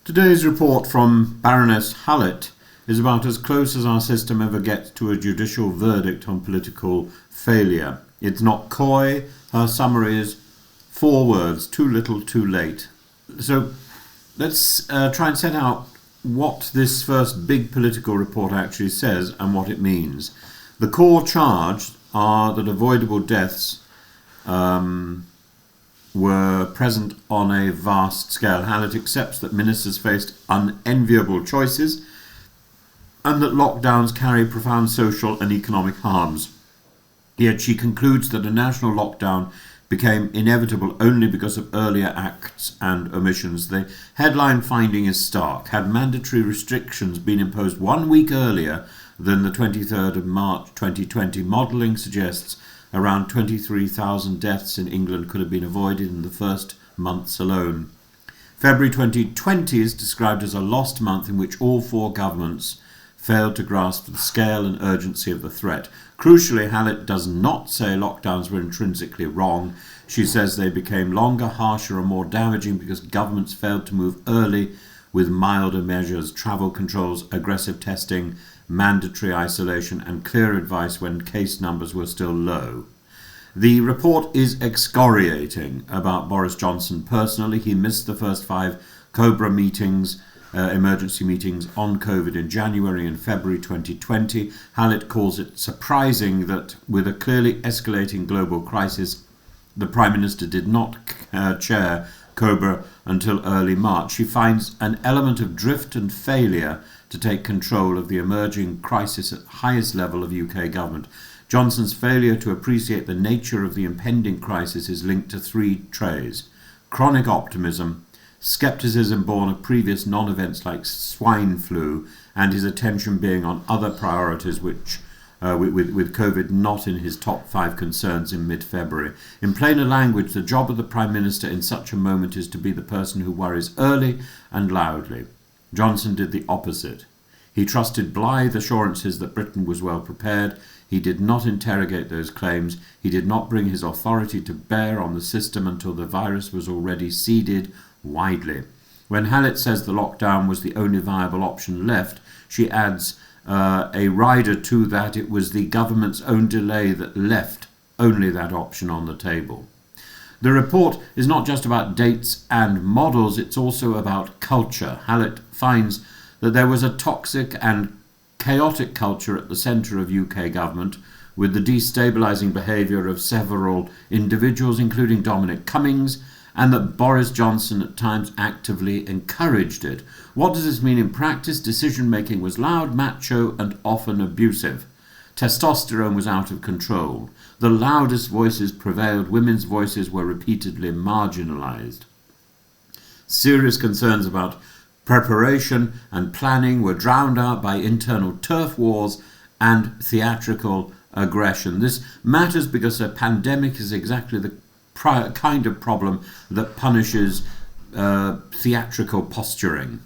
Today's report from Baroness Hallett is about as close as our system ever gets to a judicial verdict on political failure. It's not coy. Her summary is 4 words: too little, too late. So let's try and set out what this first big political report actually says and what it means. The core charge are that avoidable deaths were present on a vast scale. Hallett accepts that ministers faced unenviable choices and that lockdowns carry profound social and economic harms. Yet she concludes that a national lockdown became inevitable only because of earlier acts and omissions. The headline finding is stark. Had mandatory restrictions been imposed 1 week earlier than the 23rd of March 2020, modelling suggests around 23,000 deaths in England could have been avoided in the first months alone. February 2020 is described as a lost month in which all 4 governments failed to grasp the scale and urgency of the threat. Crucially, Hallett does not say lockdowns were intrinsically wrong. She says they became longer, harsher and more damaging because governments failed to move early with milder measures, travel controls, aggressive testing, mandatory isolation and clear advice when case numbers were still low. The report is excoriating about Boris Johnson personally. He missed the first 5 COBRA meetings, emergency meetings on COVID in January and February 2020. Hallett calls it surprising that with a clearly escalating global crisis, the Prime Minister did not chair COBRA until early March. She finds an element of drift and failure to take control of the emerging crisis at the highest level of UK government. Johnson's failure to appreciate the nature of the impending crisis is linked to 3 traits: chronic optimism, scepticism born of previous non-events like swine flu, and his attention being on other priorities which with COVID not in his top 5 concerns in mid-February. In plainer language, the job of the Prime Minister in such a moment is to be the person who worries early and loudly. Johnson did the opposite. He trusted blithe assurances that Britain was well prepared. He did not interrogate those claims. He did not bring his authority to bear on the system until the virus was already seeded widely. When Hallett says the lockdown was the only viable option left, she adds a rider to that: it was the government's own delay that left only that option on the table. The report is not just about dates and models, it's also about culture. Hallett finds that there was a toxic and chaotic culture at the centre of UK government, with the destabilising behaviour of several individuals, including Dominic Cummings, and that Boris Johnson at times actively encouraged it. What does this mean in practice? Decision-making was loud, macho, and often abusive. Testosterone was out of control. The loudest voices prevailed. Women's voices were repeatedly marginalised. Serious concerns about preparation and planning were drowned out by internal turf wars and theatrical aggression. This matters because a pandemic is exactly the kind of problem that punishes theatrical posturing.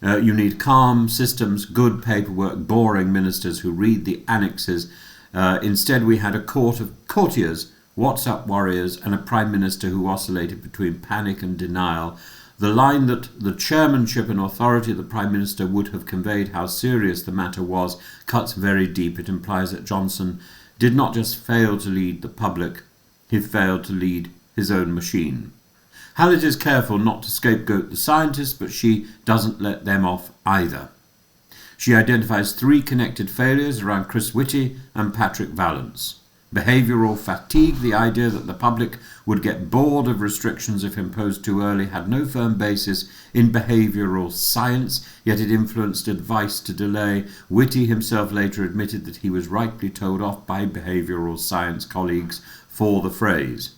You need calm systems, good paperwork, boring ministers who read the annexes. Instead, we had a court of courtiers, WhatsApp warriors, and a Prime Minister who oscillated between panic and denial. The line that the chairmanship and authority of the Prime Minister would have conveyed how serious the matter was cuts very deep. It implies that Johnson did not just fail to lead the public, he failed to lead his own machine. Hallett is careful not to scapegoat the scientists, but she doesn't let them off either. She identifies 3 connected failures around Chris Whitty and Patrick Vallance. Behavioural fatigue, the idea that the public would get bored of restrictions if imposed too early, had no firm basis in behavioural science, yet it influenced advice to delay. Whitty himself later admitted that he was rightly told off by behavioural science colleagues for the phrase.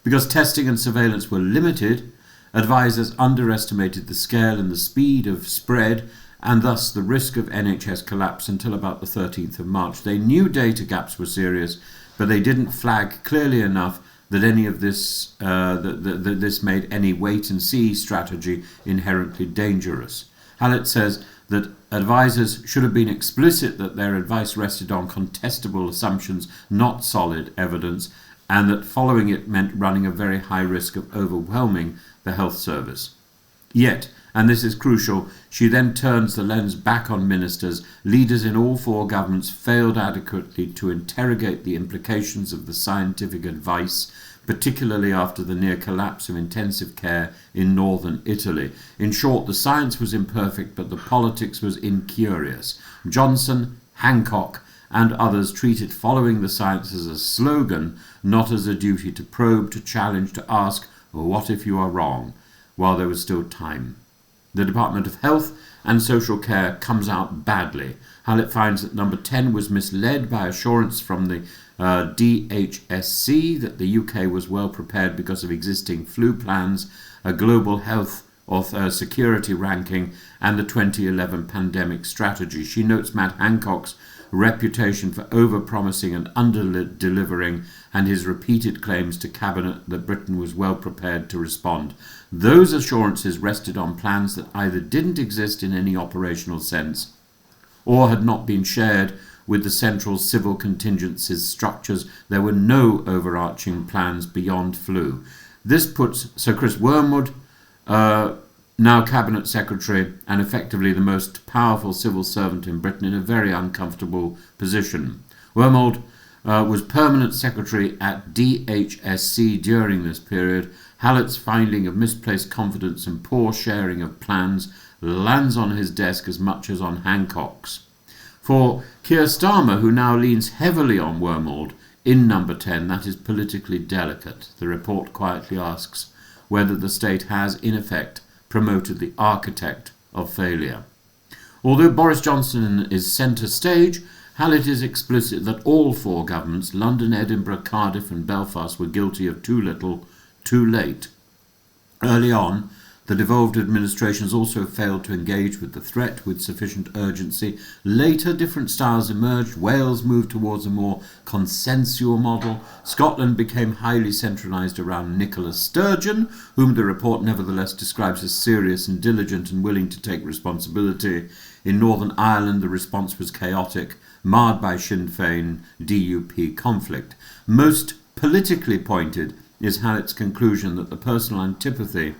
Because testing and surveillance were limited, advisers underestimated the scale and the speed of spread and thus the risk of NHS collapse until about the 13th of March. They knew data gaps were serious, but they didn't flag clearly enough that any of this this made any wait-and-see strategy inherently dangerous. Hallett says that advisers should have been explicit that their advice rested on contestable assumptions, not solid evidence, and that following it meant running a very high risk of overwhelming the health service. Yet, and this is crucial, she then turns the lens back on ministers. Leaders in all four governments failed adequately to interrogate the implications of the scientific advice, particularly after the near collapse of intensive care in northern Italy. In short, the science was imperfect, but the politics was incurious. Johnson, Hancock, and others treated following the science as a slogan, not as a duty to probe, to challenge, to ask, what if you are wrong, while there was still time. The Department of Health and Social Care comes out badly. Hallett finds that number 10 was misled by assurance from the DHSC that the UK was well prepared because of existing flu plans, a global health security ranking, and the 2011 pandemic strategy. She notes Matt Hancock's reputation for over-promising and under-delivering, and his repeated claims to Cabinet that Britain was well prepared to respond. Those assurances rested on plans that either didn't exist in any operational sense or had not been shared with the central civil contingencies structures. There were no overarching plans beyond flu. This puts Sir Chris Wormwood, now Cabinet Secretary and effectively the most powerful civil servant in Britain, in a very uncomfortable position. Wormwood was permanent secretary at DHSC during this period. Hallett's finding of misplaced confidence and poor sharing of plans lands on his desk as much as on Hancock's. For Keir Starmer, who now leans heavily on Wormwood in number 10, that is politically delicate. The report quietly asks whether the state has, in effect, promoted the architect of failure. Although Boris Johnson is centre stage, Hallett is explicit that all four governments, London, Edinburgh, Cardiff and Belfast, were guilty of too little, too late. Early on, the devolved administrations also failed to engage with the threat with sufficient urgency. Later, different styles emerged. Wales moved towards a more consensual model. Scotland became highly centralised around Nicola Sturgeon, whom the report nevertheless describes as serious and diligent and willing to take responsibility. In Northern Ireland, the response was chaotic, marred by Sinn Féin DUP conflict. Most politically pointed is Hallett's conclusion that the personal antipathy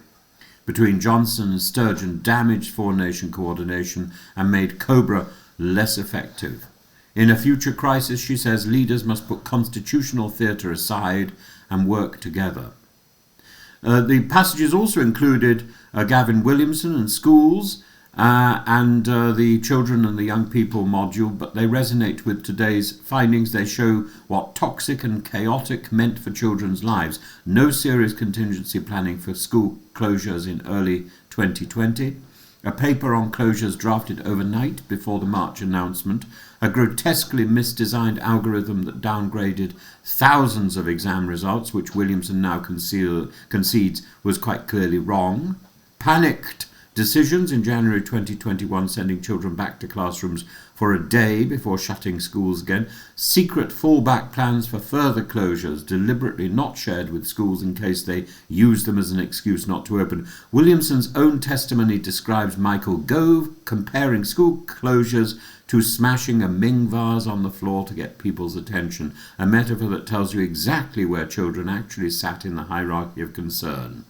between Johnson and Sturgeon damaged four-nation coordination and made COBRA less effective. In a future crisis, she says, leaders must put constitutional theatre aside and work together. The passages also included Gavin Williamson and schools and the children and the young people module, but they resonate with today's findings. They show what toxic and chaotic meant for children's lives. No serious contingency planning for school closures in early 2020. A paper on closures drafted overnight before the March announcement. A grotesquely misdesigned algorithm that downgraded thousands of exam results, which Williamson now concedes was quite clearly wrong. Panicked decisions in January 2021 sending children back to classrooms for a day before shutting schools again. Secret fallback plans for further closures, deliberately not shared with schools in case they used them as an excuse not to open. Williamson's own testimony describes Michael Gove comparing school closures to smashing a Ming vase on the floor to get people's attention, a metaphor that tells you exactly where children actually sat in the hierarchy of concern.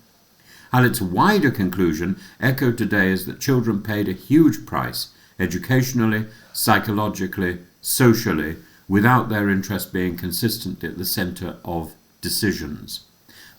Hallett's wider conclusion, echoed today, is that children paid a huge price, educationally, psychologically, socially, without their interest being consistently at the centre of decisions.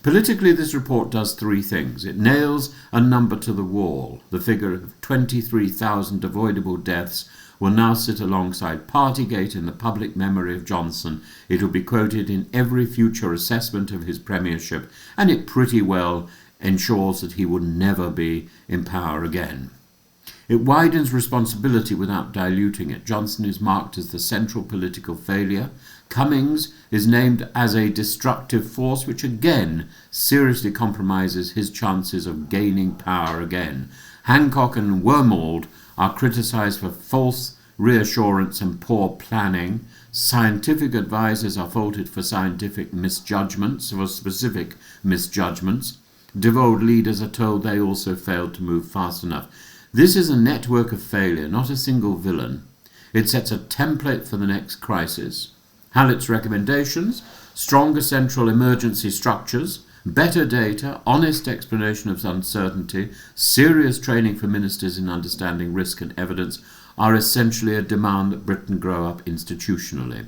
Politically, this report does three things. It nails a number to the wall. The figure of 23,000 avoidable deaths will now sit alongside Partygate in the public memory of Johnson. It will be quoted in every future assessment of his premiership, and it pretty well ensures that he will never be in power again. It widens responsibility without diluting it. Johnson is marked as the central political failure. Cummings is named as a destructive force, which again seriously compromises his chances of gaining power again. Hancock and Wormwood are criticised for false reassurance and poor planning. Scientific advisers are faulted for scientific misjudgments, for specific misjudgments. Devolved leaders are told they also failed to move fast enough. This is a network of failure, not a single villain. It sets a template for the next crisis. Hallett's recommendations: stronger central emergency structures, Better data, honest explanation of uncertainty, serious training for ministers in understanding risk and evidence are essentially a demand that Britain grow up institutionally.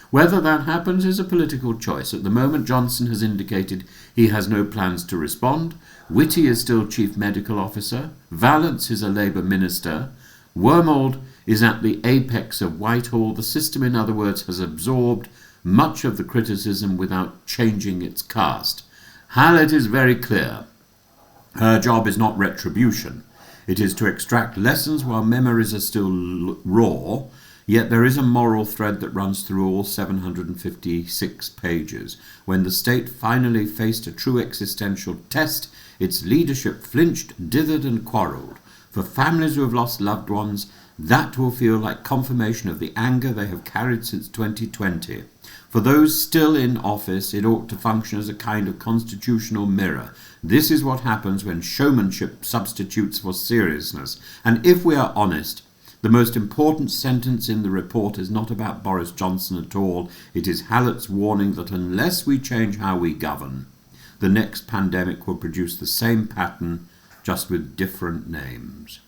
Whether that happens is a political choice. At the moment, Johnson has indicated he has no plans to respond. Whitty is still Chief Medical Officer. Vallance is a Labour Minister. Wormold is at the apex of Whitehall. The system, in other words, has absorbed much of the criticism without changing its cast. Hallett is very clear. Her job is not retribution. It is to extract lessons while memories are still raw, yet there is a moral thread that runs through all 756 pages. When the state finally faced a true existential test, its leadership flinched, dithered and quarrelled. For families who have lost loved ones, that will feel like confirmation of the anger they have carried since 2020. For those still in office, it ought to function as a kind of constitutional mirror. This is what happens when showmanship substitutes for seriousness. And if we are honest, the most important sentence in the report is not about Boris Johnson at all. It is Hallett's warning that unless we change how we govern, the next pandemic will produce the same pattern, just with different names.